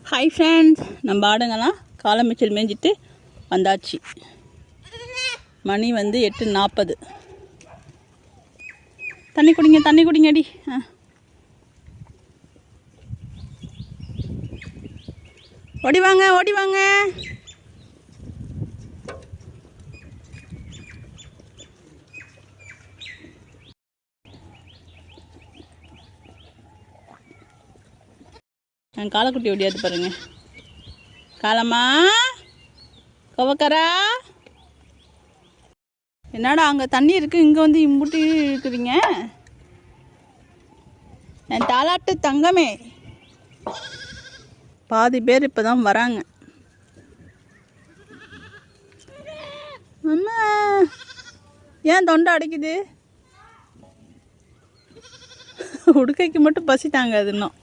Hi friends, நம்ம ஆடுங்கெல்லாம் காலமிச்சல் மேய்ஞ்சிட்டு வந்தாச்சு. மணி வந்து 8:40. தண்ணி குடிங்க அடி. ஓடி வாங்க. காலக்குட்டி ஓடியாது பாருங்க. காலம்மா, கோவக்காரா, என்னடா அங்கே தண்ணி இருக்குது, இங்கே வந்து இம்புட்டி இருக்கிறீங்க? என் தாலாட்டு தங்கமே. பாதி பேர் இப்போ தான் வராங்க. அம்மா, ஏன் தொண்டை அடைக்குது? உடுக்கைக்கு மட்டும் பசி தாங்காது இன்னும்.